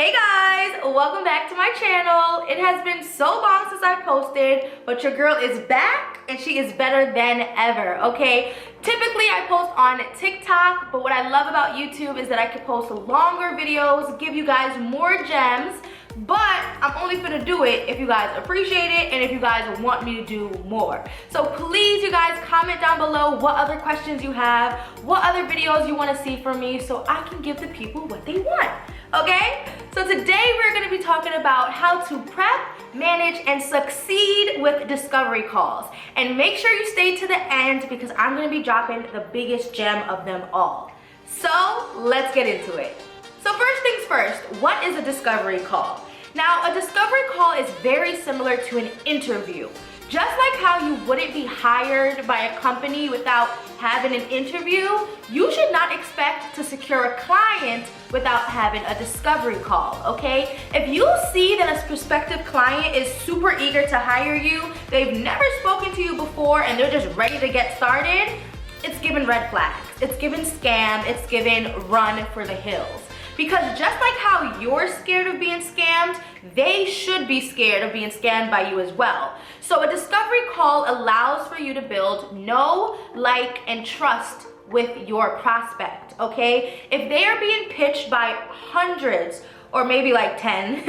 Hey guys, welcome back to my channel. It has been so long since I posted, but your girl is back and she is better than ever, okay? Typically I post on TikTok, but what I love about YouTube is that I can post longer videos, give you guys more gems, but I'm only gonna do it if you guys appreciate it and if you guys want me to do more. So please, you guys, comment down below what other questions you have, what other videos you wanna see from me so I can give the people what they want. Okay, so today we're going to be talking about how to prep, manage, and succeed with discovery calls. And make sure you stay to the end because I'm going to be dropping the biggest gem of them all. So let's get into it. So first things first, what is a discovery call? Now, a discovery call is very similar to an interview. Just like how you wouldn't be hired by a company without having an interview, you should not expect to secure a client without having a discovery call, okay? If you see that a prospective client is super eager to hire you, they've never spoken to you before and they're just ready to get started, it's given red flags, it's given scam, it's given run for the hills. Because just like how you're scared of being scammed, they should be scared of being scammed by you as well. So a discovery call allows for you to build know, like, and trust with your prospect, okay? If they are being pitched by hundreds or maybe like 10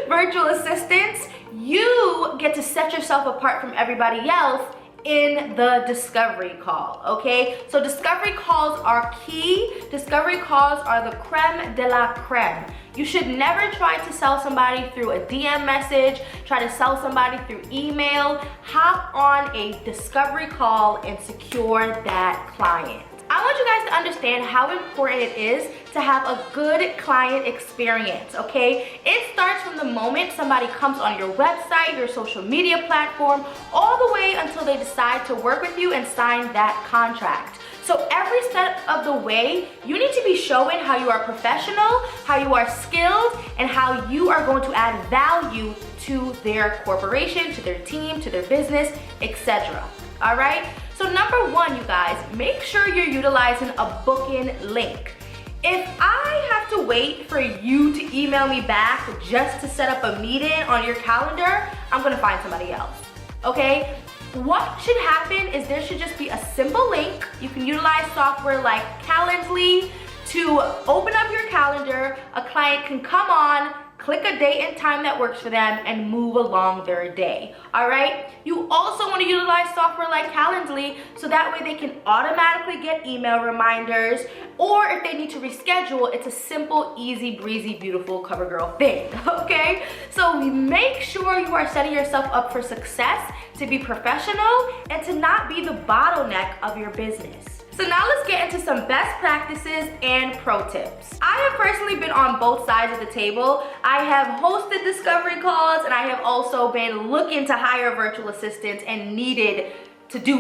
virtual assistants, you get to set yourself apart from everybody else in the discovery call, okay? So discovery calls are key. Discovery calls are the creme de la creme. You should never try to sell somebody through a DM message, try to sell somebody through email. Hop on a discovery call and secure that client. I want you guys to understand how important it is to have a good client experience, okay? It starts from the moment somebody comes on your website, your social media platform, all the way until they decide to work with you and sign that contract. So every step of the way, you need to be showing how you are professional, how you are skilled, and how you are going to add value to their corporation, to their team, to their business, etc. All right? So number one, you guys, make sure you're utilizing a booking link. If I have to wait for you to email me back just to set up a meeting on your calendar, I'm gonna find somebody else, okay? What should happen is there should just be a simple link. You can utilize software like Calendly to open up your calendar. A client can come on, click a date and time that works for them and move along their day, all right? You also want to utilize software like Calendly so that way they can automatically get email reminders, or if they need to reschedule, it's a simple, easy, breezy, beautiful cover girl thing, okay? So make sure you are setting yourself up for success, to be professional, and to not be the bottleneck of your business. So now let's get into some best practices and pro tips. I have personally been on both sides of the table. I have hosted discovery calls and I have also been looking to hire virtual assistants and needed to do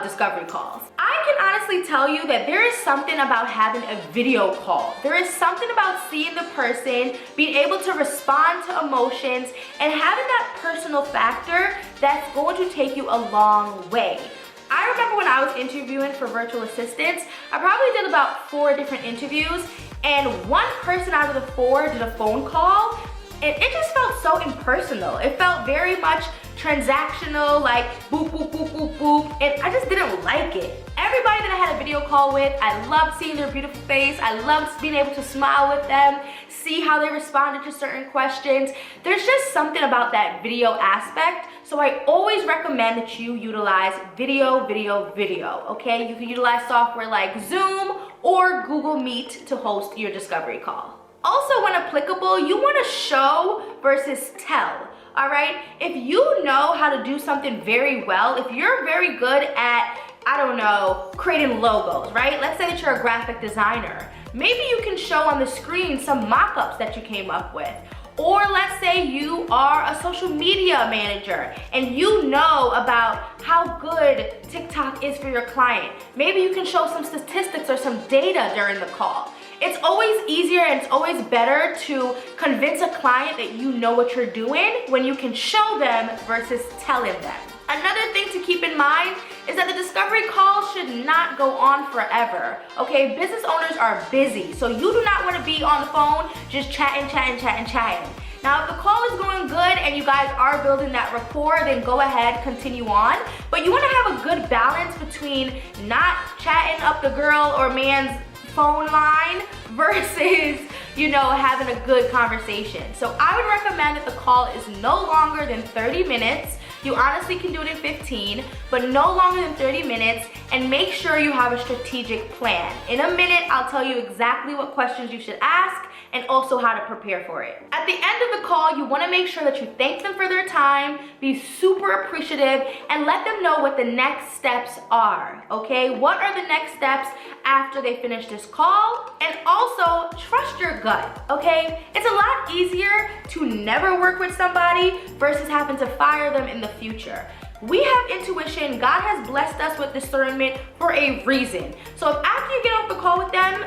discovery calls. I can honestly tell you that there is something about having a video call. There is something about seeing the person, being able to respond to emotions, and having that personal factor that's going to take you a long way. I remember when I was interviewing for virtual assistants, I probably did about 4 different interviews, and one person out of the 4 did a phone call, and it just felt so impersonal. It felt very much transactional, like boop, boop, boop, boop, boop, and I just didn't like it. Everybody that I had a video call with, I loved seeing their beautiful face. I loved being able to smile with them, see how they responded to certain questions. There's just something about that video aspect. So I always recommend that you utilize video, okay? You can utilize software like Zoom or Google Meet to host your discovery call. Also, when applicable, you want to show versus tell, all right? If you know how to do something very well, if you're very good at, I don't know, creating logos, right? Let's say that you're a graphic designer. Maybe you can show on the screen some mock-ups that you came up with. Or let's say you are a social media manager and you know about how good TikTok is for your client. Maybe you can show some statistics or some data during the call. It's always easier and it's always better to convince a client that you know what you're doing when you can show them versus telling them. Another thing to keep in mind is that the discovery call should not go on forever, okay? Business owners are busy, so you do not want to be on the phone just chatting. Now, if the call is going good and you guys are building that rapport, then go ahead, continue on. But you want to have a good balance between not chatting up the girl or man's phone line versus, you know, having a good conversation. So I would recommend that the call is no longer than 30 minutes. You honestly can do it in 15, but no longer than 30 minutes, and make sure you have a strategic plan. In a minute, I'll tell you exactly what questions you should ask and also how to prepare for it. At the end of the call, you want to make sure that you thank them for their time, be super appreciative, and let them know what the next steps are, okay? What are the next steps after they finish this call? And also, trust your gut, okay? It's a lot easier to never work with somebody versus having to fire them in the future. We have intuition. God has blessed us with discernment for a reason. So if after you get off the call with them,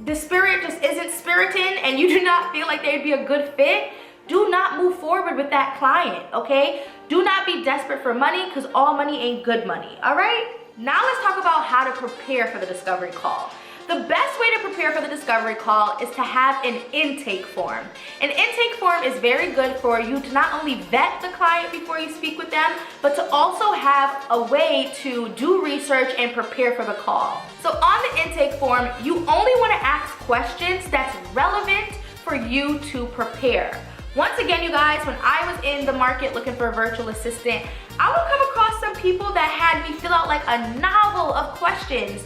the spirit just isn't spiriting and you do not feel like they'd be a good fit, do not move forward with that client, okay? Do not be desperate for money, because all money ain't good money, all right? Now let's talk about how to prepare for the discovery call. The best way to prepare for the discovery call is to have an intake form. An intake form is very good for you to not only vet the client before you speak with them, but to also have a way to do research and prepare for the call. So on the intake form, you only want to ask questions that's relevant for you to prepare. Once again, you guys, when I was in the market looking for a virtual assistant, I would come across some people that had me fill out like a novel of questions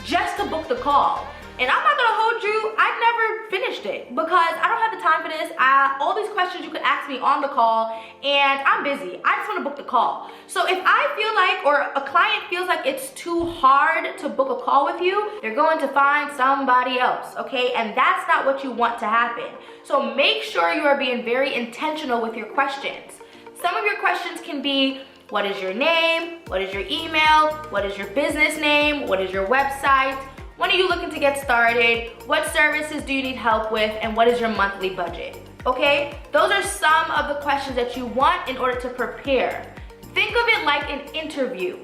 just to book the call. And I'm not gonna hold you, I never finished it because I don't have the time for this. All these questions you could ask me on the call, and I'm busy. I just wanna book the call. So if I feel like, or a client feels like it's too hard to book a call with you, they're going to find somebody else, okay? And that's not what you want to happen. So make sure you are being very intentional with your questions. Some of your questions can be, what is your name? What is your email? What is your business name? What is your website? When are you looking to get started? What services do you need help with? And what is your monthly budget? Okay? Those are some of the questions that you want in order to prepare. Think of it like an interview.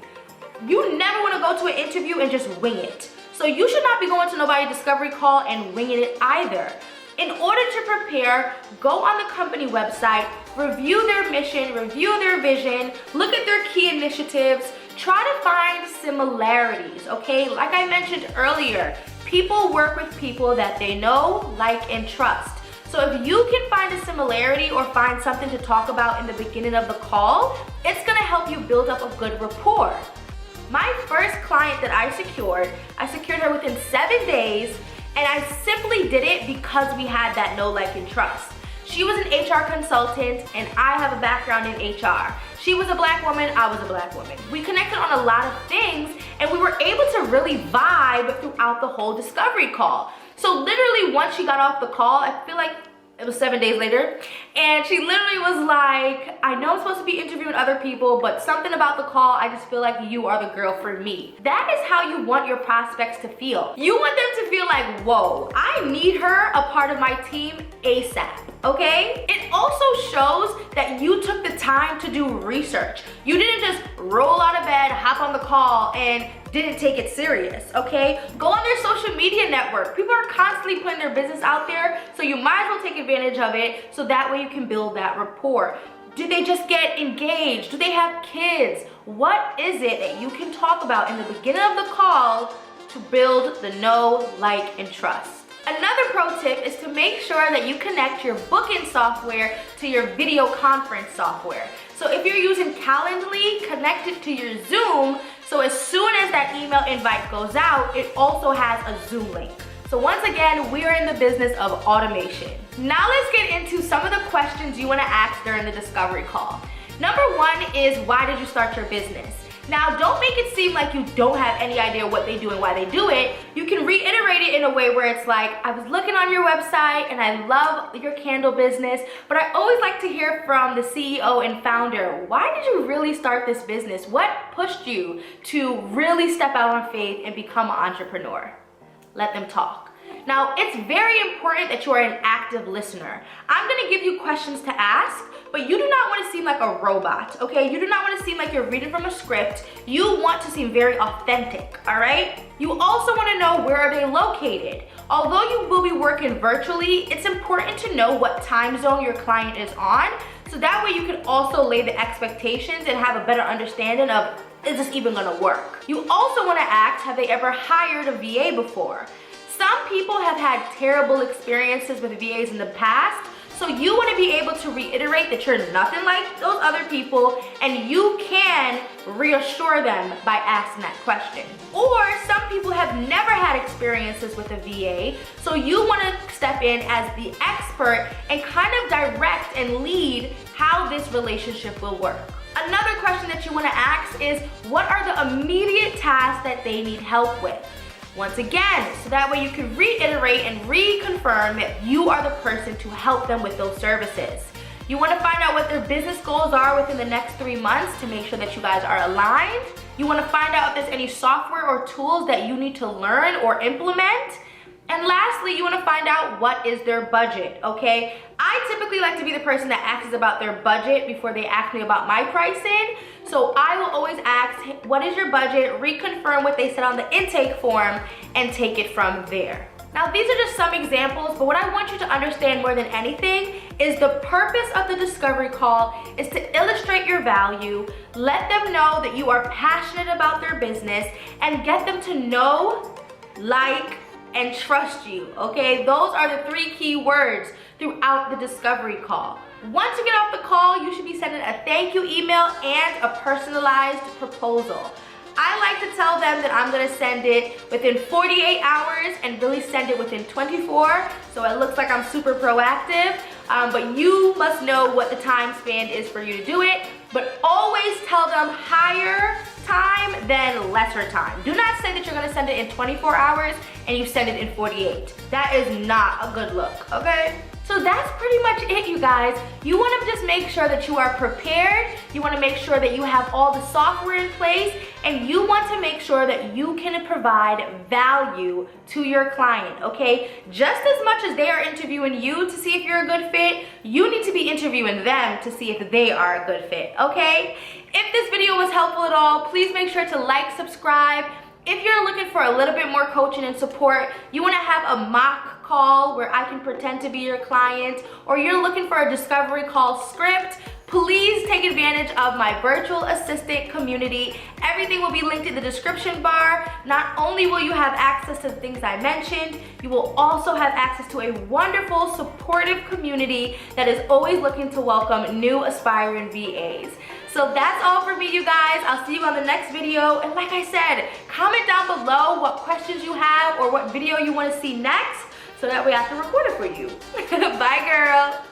You never want to go to an interview and just wing it. So you should not be going to nobody's discovery call and winging it either. In order to prepare, go on the company website, review their mission, review their vision, look at their key initiatives, try to find similarities, okay? Like I mentioned earlier, people work with people that they know, like, and trust. So if you can find a similarity or find something to talk about in the beginning of the call, it's gonna help you build up a good rapport. My first client that I secured her within 7 days, and I simply did it because we had that know, like, and trust. She was an HR consultant, and I have a background in HR. She was a black woman, I was a black woman. We connected on a lot of things, and we were able to really vibe throughout the whole discovery call. So literally, once she got off the call, I feel like it was 7 days later, and she literally was like, I know I'm supposed to be interviewing other people, but something about the call, I just feel like you are the girl for me. That is how you want your prospects to feel. You want them to feel like, whoa, I need her a part of my team ASAP, okay? It also shows that you took the time to do research. You didn't just roll out of bed, hop on the call, and didn't take it serious, okay? Go on their social media network. People are constantly putting their business out there, so you might as well take advantage of it so that way you can build that rapport. Do they just get engaged? Do they have kids? What is it that you can talk about in the beginning of the call to build the know, like, and trust? Another pro tip is to make sure that you connect your booking software to your video conference software. So if you're using Calendly, connect it to your Zoom, so as soon as that email invite goes out, it also has a Zoom link. So once again, we are in the business of automation. Now let's get into some of the questions you want to ask during the discovery call. Number one is, why did you start your business? Now, don't make it seem like you don't have any idea what they do and why they do it. You can reiterate it in a way where it's like, I was looking on your website and I love your candle business, but I always like to hear from the CEO and founder. Why did you really start this business? What pushed you to really step out on faith and become an entrepreneur? Let them talk. Now, it's very important that you are an active listener. I'm gonna give you questions to ask, but you do not want to seem like a robot, okay? You do not want to seem like you're reading from a script. You want to seem very authentic, all right? You also want to know where are they located. Although you will be working virtually, it's important to know what time zone your client is on, so that way you can also lay the expectations and have a better understanding of, is this even gonna work? You also want to ask, have they ever hired a VA before? Some people have had terrible experiences with VAs in the past, so you want to be able to reiterate that you're nothing like those other people, and you can reassure them by asking that question. Or some people have never had experiences with a VA, so you want to step in as the expert and kind of direct and lead how this relationship will work. Another question that you want to ask is, what are the immediate tasks that they need help with? Once again, so that way you can reiterate and reconfirm that you are the person to help them with those services. You want to find out what their business goals are within the next 3 months to make sure that you guys are aligned. You want to find out if there's any software or tools that you need to learn or implement. And lastly, you want to find out what is their budget, okay? I typically like to be the person that asks about their budget before they ask me about my pricing. So I will always ask, what is your budget? Reconfirm what they said on the intake form and take it from there. Now, these are just some examples, but what I want you to understand more than anything is the purpose of the discovery call is to illustrate your value, let them know that you are passionate about their business, and get them to know, like, and trust you, okay? Those are the 3 key words throughout the discovery call. Once you get off the call, you should be sending a thank you email and a personalized proposal. I like to tell them that I'm gonna send it within 48 hours and really send it within 24, so it looks like I'm super proactive, but you must know what the time span is for you to do it, but always tell them higher time than lesser time. Do not say that you're gonna send it in 24 hours and you send it in 48. That is not a good look, okay? So that's pretty much it, you guys. You want to just make sure that you are prepared. You want to make sure that you have all the software in place, and you want to make sure that you can provide value to your client, okay? Just as much as they are interviewing you to see if you're a good fit, you need to be interviewing them to see if they are a good fit, okay? If this video was helpful at all, please make sure to like, subscribe. If you're looking for a little bit more coaching and support, you want to have a mock call where I can pretend to be your client, or you're looking for a discovery call script, please take advantage of my virtual assistant community. Everything will be linked in the description bar. Not only will you have access to the things I mentioned, you will also have access to a wonderful, supportive community that is always looking to welcome new aspiring VAs. So that's all for me, you guys. I'll see you on the next video. And like I said, comment down below what questions you have or what video you want to see next, so that way I can record it for you. Bye, girl.